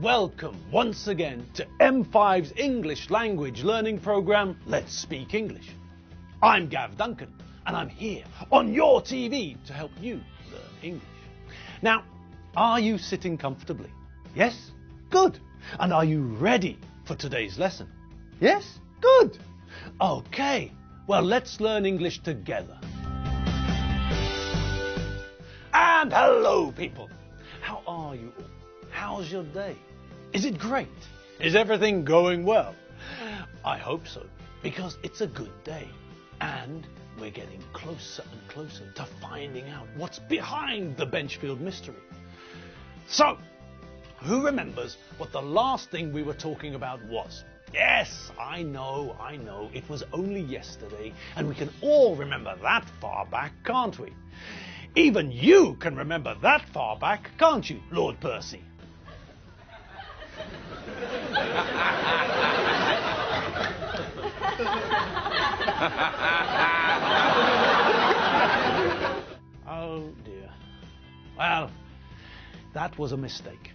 welcome once again to M5's English language learning program, Let's Speak English. I'm Gav Duncan, and I'm here on your TV to help you learn English. Now, are you sitting comfortably? Yes? Good. And are you ready for today's lesson? Yes? Good. Okay, well, let's learn English together. And hello, people. How are you all? How's your day? Is it great? Is everything going well? I hope so, because it's a good day. And we're getting closer and closer to finding out what's behind the Benchfield mystery. So, who remembers what the last thing we were talking about was? Yes, I know, it was only yesterday, and we can all remember that far back, can't we? Even you can remember that far back, can't you, Lord Percy? Oh dear. Well, that was a mistake.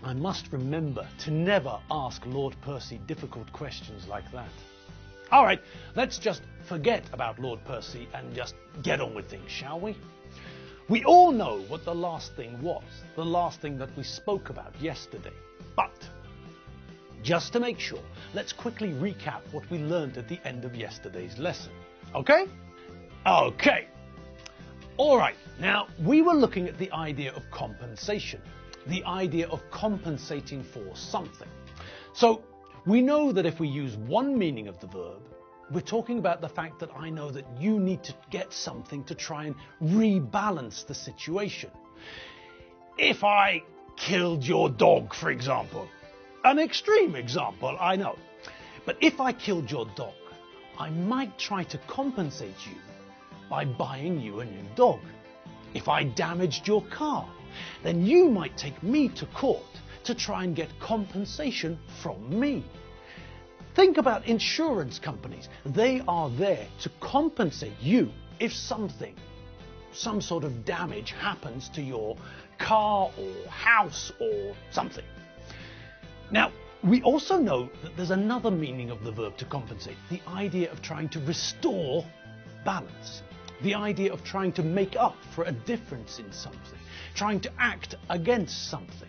I must remember to never ask Lord Percy difficult questions like that. All right, let's just forget about Lord Percy and just get on with things, shall we? We all know what the last thing was, the last thing that we spoke about yesterday. But, just to make sure, let's quickly recap what we learned at the end of yesterday's lesson. Okay? Okay. All right, now we were looking at the idea of compensation, the idea of compensating for something. So, we know that if we use one meaning of the verb, we're talking about the fact that I know that you need to get something to try and rebalance the situation. If I killed your dog, for example, an extreme example, I know, but if I killed your dog, I might try to compensate you by buying you a new dog. If I damaged your car, then you might take me to court to try and get compensation from me. Think about insurance companies. They are there to compensate you if some sort of damage happens to your car or house or something. Now, we also know that there's another meaning of the verb to compensate, the idea of trying to restore balance, the idea of trying to make up for a difference in something, trying to act against something.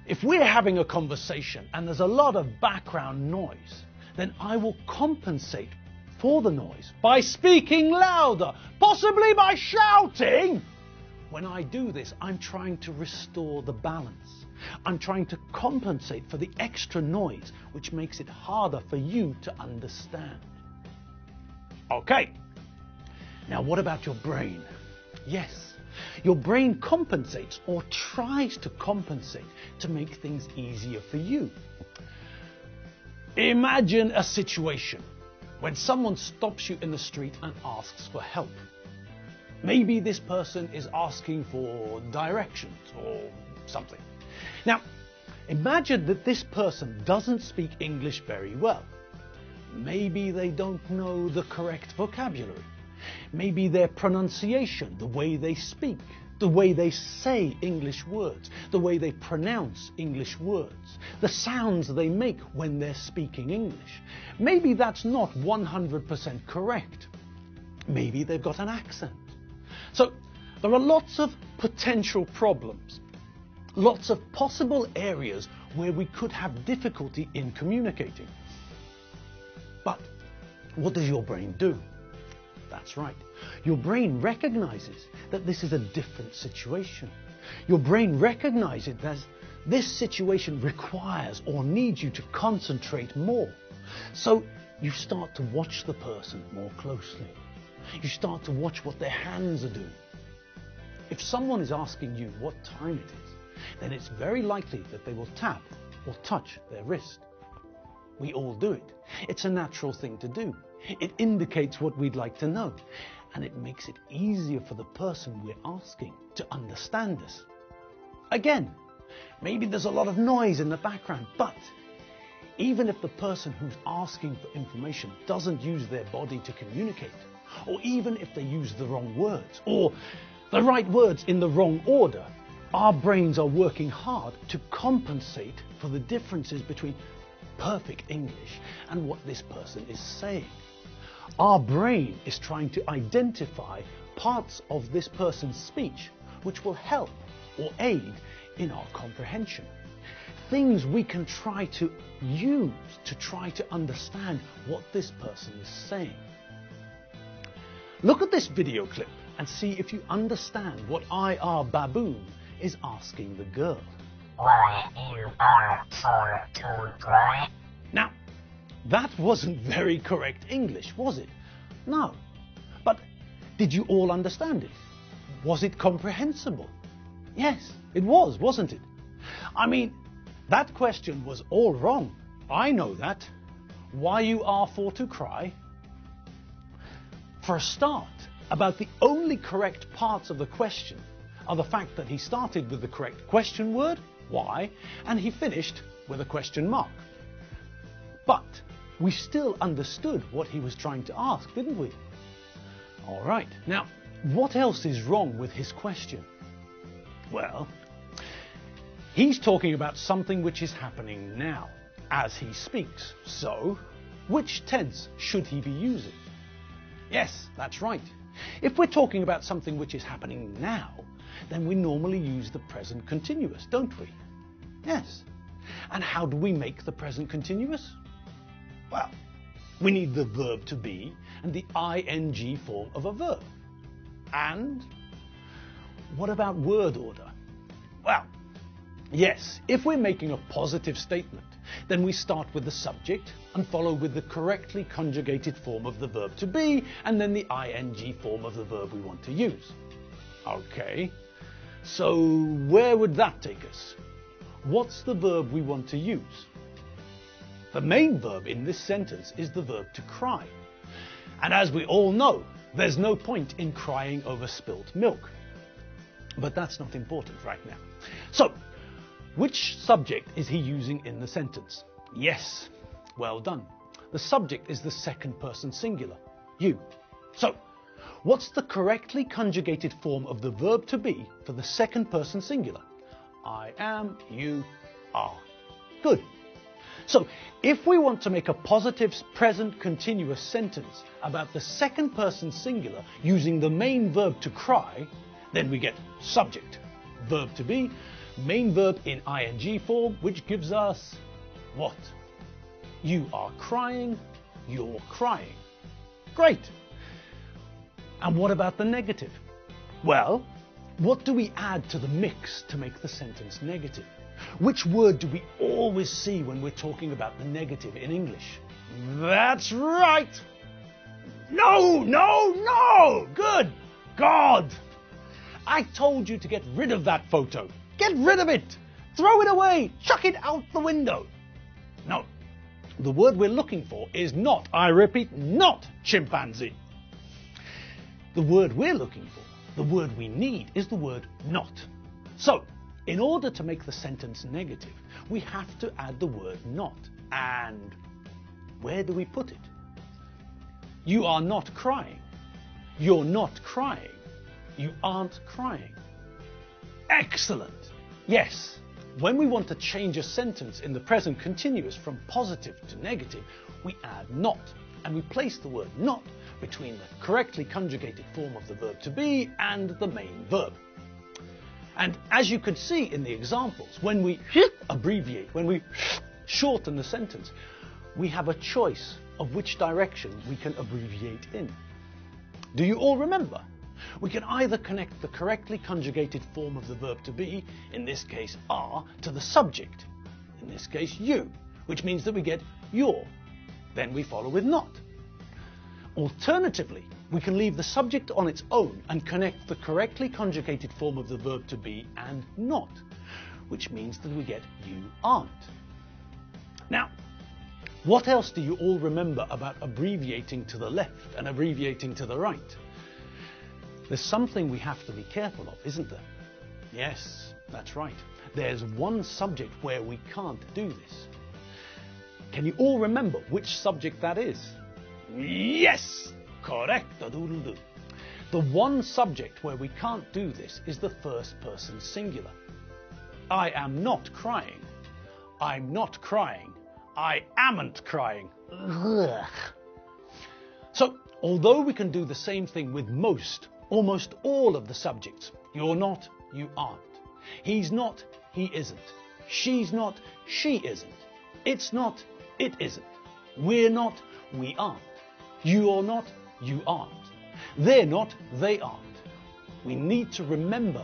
If we're having a conversation and there's a lot of background noise, then I will compensate for the noise by speaking louder, possibly by shouting. When I do this, I'm trying to restore the balance. I'm trying to compensate for the extra noise, which makes it harder for you to understand. Okay. Now, what about your brain? Yes. Your brain compensates or tries to compensate to make things easier for you. Imagine a situation when someone stops you in the street and asks for help. Maybe this person is asking for directions or something. Now, imagine that this person doesn't speak English very well. Maybe they don't know the correct vocabulary. Maybe their pronunciation, the way they speak, the way they say English words, the way they pronounce English words, the sounds they make when they're speaking English. Maybe that's not 100% correct. Maybe they've got an accent. So there are lots of potential problems, lots of possible areas where we could have difficulty in communicating. But what does your brain do? That's right. Your brain recognizes that this is a different situation. Your brain recognizes that this situation requires or needs you to concentrate more. So you start to watch the person more closely. You start to watch what their hands are doing. If someone is asking you what time it is, then it's very likely that they will tap or touch their wrist. We all do it. It's a natural thing to do. It indicates what we'd like to know, and it makes it easier for the person we're asking to understand us. Again, maybe there's a lot of noise in the background, but even if the person who's asking for information doesn't use their body to communicate, or even if they use the wrong words, or the right words in the wrong order, Our brains are working hard to compensate for the differences between perfect English and what this person is saying. Our brain is trying to identify parts of this person's speech which will help or aid in our comprehension. Things we can try to use to try to understand what this person is saying. Look at this video clip and see if you understand what IR Baboon is asking the girl. Why you are for to cry? Now, that wasn't very correct English, was it? No. But did you all understand it? Was it comprehensible? Yes, it was, wasn't it? I mean, that question was all wrong. I know that. Why you are for to cry? For a start, about the only correct parts of the question are the fact that he started with the correct question word, why, and he finished with a question mark. But we still understood what he was trying to ask, didn't we? All right, now, what else is wrong with his question? Well, he's talking about something which is happening now, as he speaks. So, which tense should he be using? Yes, that's right. If we're talking about something which is happening now, then we normally use the present continuous, don't we? Yes. And how do we make the present continuous? Well, we need the verb to be and the ing form of a verb. And what about word order? Well, yes, if we're making a positive statement, then we start with the subject and follow with the correctly conjugated form of the verb to be and then the ing form of the verb we want to use. Okay, so where would that take us? What's the verb we want to use? The main verb in this sentence is the verb to cry. And as we all know, there's no point in crying over spilt milk. But that's not important right now. So, which subject is he using in the sentence? Yes, well done. The subject is the second person singular, you. So, what's the correctly conjugated form of the verb to be for the second person singular? I am, you are. Good. So, if we want to make a positive present continuous sentence about the second person singular using the main verb to cry, then we get subject, verb to be, main verb in ing form, which gives us what? You are crying, you're crying. Great. And what about the negative? Well, what do we add to the mix to make the sentence negative? Which word do we always see when we're talking about the negative in English? That's right. No. Good God. I told you to get rid of that photo. Get rid of it. Throw it away. Chuck it out the window. No. The word we're looking for is not, I repeat, not chimpanzee. The word we're looking for, the word we need, is the word not. So, in order to make the sentence negative, we have to add the word not. And where do we put it? You are not crying. You're not crying. You aren't crying. Excellent. Yes, when we want to change a sentence in the present continuous from positive to negative, we add not, and we place the word not between the correctly conjugated form of the verb to be and the main verb. And as you could see in the examples, when we abbreviate, when we shorten the sentence, we have a choice of which direction we can abbreviate in. Do you all remember? We can either connect the correctly conjugated form of the verb to be, in this case are, to the subject, in this case you, which means that we get your. Then we follow with not. Alternatively, we can leave the subject on its own and connect the correctly conjugated form of the verb to be and not, which means that we get you aren't. Now, what else do you all remember about abbreviating to the left and abbreviating to the right? There's something we have to be careful of, isn't there? Yes, that's right. There's one subject where we can't do this. Can you all remember which subject that is? Yes! Correct. The one subject where we can't do this is the first person singular. I am not crying. I'm not crying. I amn't crying. Ugh. So, although we can do the same thing with almost all of the subjects, you're not, you aren't. He's not, he isn't. She's not, she isn't. It's not, it isn't. We're not, we aren't. You're not, you aren't. They're not, they aren't. We need to remember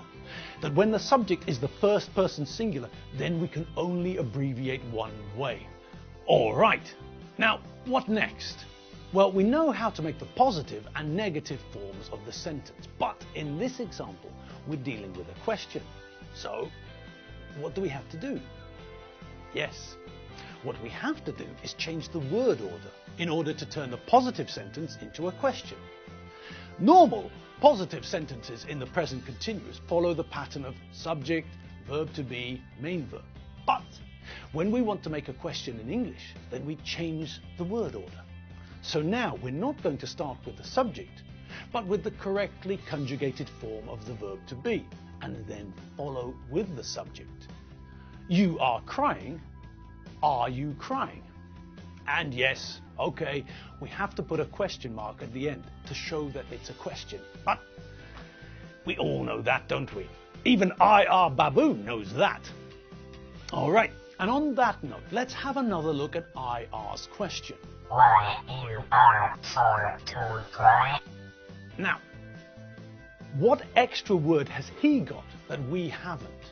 that when the subject is the first person singular, then we can only abbreviate one way. All right. Now, what next? Well, we know how to make the positive and negative forms of the sentence, but in this example, we're dealing with a question. So, what do we have to do? Yes, what we have to do is change the word order in order to turn the positive sentence into a question. Normal positive sentences in the present continuous follow the pattern of subject, verb to be, main verb. But when we want to make a question in English, then we change the word order. So now we're not going to start with the subject, but with the correctly conjugated form of the verb to be, and then follow with the subject. You are crying. Are you crying? And yes, okay, we have to put a question mark at the end to show that it's a question. But we all know that, don't we? Even IR Baboon knows that. All right, and on that note, let's have another look at IR's question. Why you are for to cry? Now, what extra word has he got that we haven't?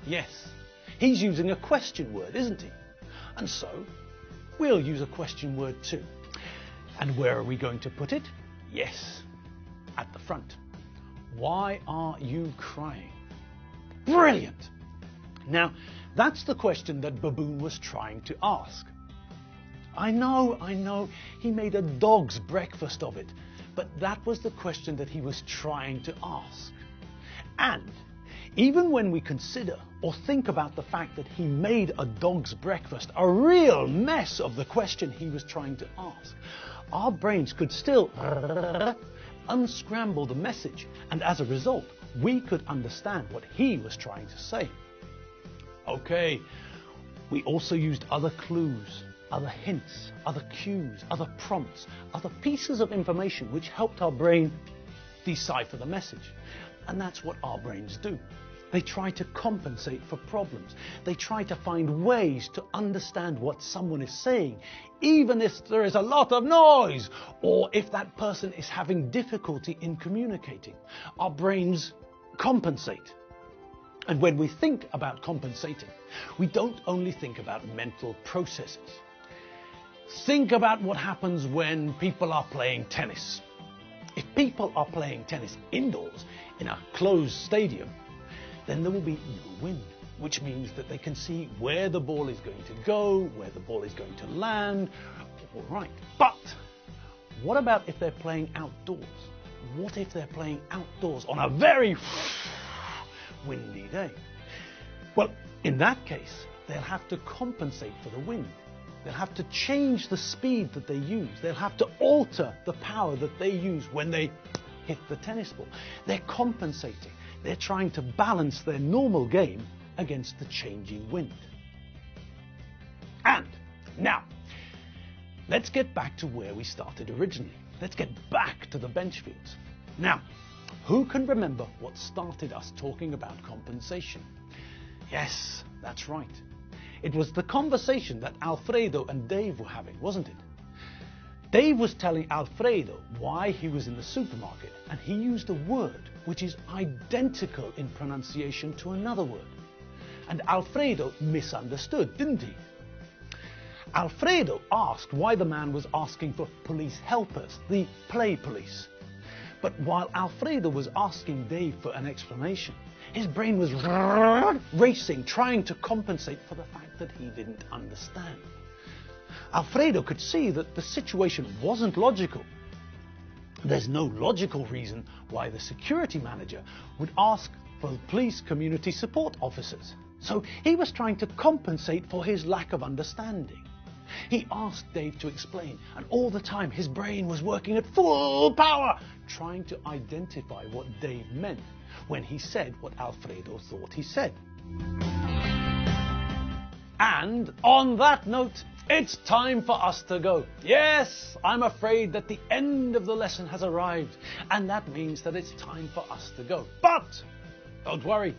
Yes, he's using a question word, isn't he? And so, we'll use a question word too. And where are we going to put it? Yes, at the front. Why are you crying? Brilliant! Now, that's the question that Baboon was trying to ask. I know, he made a dog's breakfast of it, but that was the question that he was trying to ask. And even when we consider or think about the fact that he made a dog's breakfast a real mess of the question he was trying to ask, our brains could still unscramble the message, and as a result, we could understand what he was trying to say. Okay, we also used other clues, other hints, other cues, other prompts, other pieces of information which helped our brain decipher the message. And that's what our brains do. They try to compensate for problems. They try to find ways to understand what someone is saying, even if there is a lot of noise, or if that person is having difficulty in communicating. Our brains compensate. And when we think about compensating, we don't only think about mental processes. Think about what happens when people are playing tennis. If people are playing tennis indoors in a closed stadium, then there will be no wind, which means that they can see where the ball is going to go, where the ball is going to land. All right. But what about if they're playing outdoors? What if they're playing outdoors on a very windy day? Well, in that case, they'll have to compensate for the wind. They'll have to change the speed that they use. They'll have to alter the power that they use when they hit the tennis ball. They're compensating. They're trying to balance their normal game against the changing wind. And now, let's get back to where we started originally. Let's get back to the Benchfields. Now, who can remember what started us talking about compensation? Yes, that's right. It was the conversation that Alfredo and Dave were having, wasn't it? Dave was telling Alfredo why he was in the supermarket, and he used a word which is identical in pronunciation to another word. And Alfredo misunderstood, didn't he? Alfredo asked why the man was asking for police helpers, the play police. But while Alfredo was asking Dave for an explanation, his brain was racing, trying to compensate for the fact that he didn't understand. Alfredo could see that the situation wasn't logical. There's no logical reason why the security manager would ask for the police community support officers. So he was trying to compensate for his lack of understanding. He asked Dave to explain, and all the time his brain was working at full power, trying to identify what Dave meant when he said what Alfredo thought he said. And on that note, it's time for us to go. Yes, I'm afraid that the end of the lesson has arrived, and that means that it's time for us to go. But don't worry,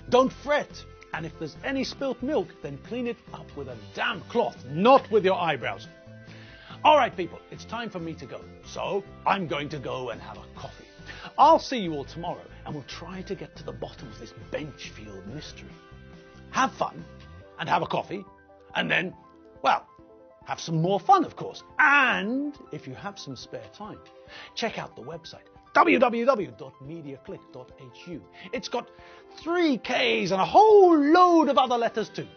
don't fret, and if there's any spilt milk, then clean it up with a damp cloth, not with your eyebrows. All right, people, it's time for me to go. So I'm going to go and have a coffee. I'll see you all tomorrow, and we'll try to get to the bottom of this Benchfield mystery. Have fun, and have a coffee, and then, well, have some more fun, of course. And if you have some spare time, check out the website, www.mediaclick.hu. It's got 3 Ks and a whole load of other letters too.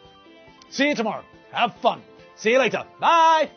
See you tomorrow. Have fun. See you later. Bye.